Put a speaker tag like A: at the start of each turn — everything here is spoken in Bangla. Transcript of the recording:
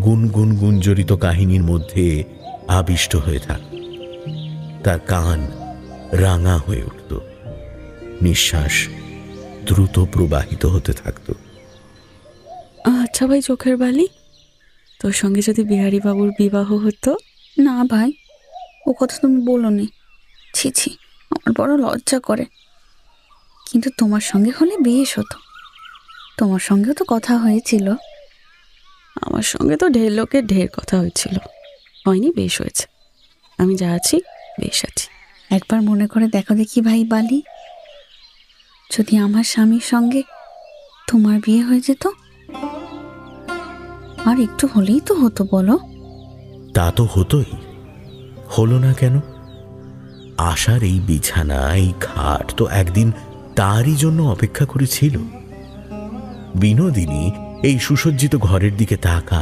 A: গুনগুন গুঞ্জরিত কাহিনীর মধ্যে আবিষ্ট হয়ে থাকত। তার কান রাঙা হয়ে উঠত, নিঃশ্বাস দ্রুত প্রবাহিত হতে থাকত।
B: আচ্ছা ভাই চোখের বালি, তোর সঙ্গে যদি বিহারী বাবুর বিবাহ হতো?
C: না ভাই, ও কথা তুমি বলো নি। ছি ছি, আমার বড় লজ্জা করে। কিন্তু তোমার সঙ্গে হলে বেশ হতো। তোমার সঙ্গেও তো কথা হয়েছিল।
B: আমার সঙ্গে তো ঢের লোকের ঢের কথা হয়েছিল, হয়নি, বেশ হয়েছে। আমি যা আছি বেশ আছি।
C: একবার মনে করে দেখো দেখি ভাই বালি, যদি আমার স্বামীর সঙ্গে তোমার বিয়ে হয়ে যেত, আর একটু হলেই তো হতো বলো।
A: তা তো হতোই, হলো না কেন? আশার এই বিছানা, এই খাট তো একদিন তারই জন্য অপেক্ষা করেছিল। বিনোদিনী এই সুসজ্জিত ঘরের দিকে তাকায়।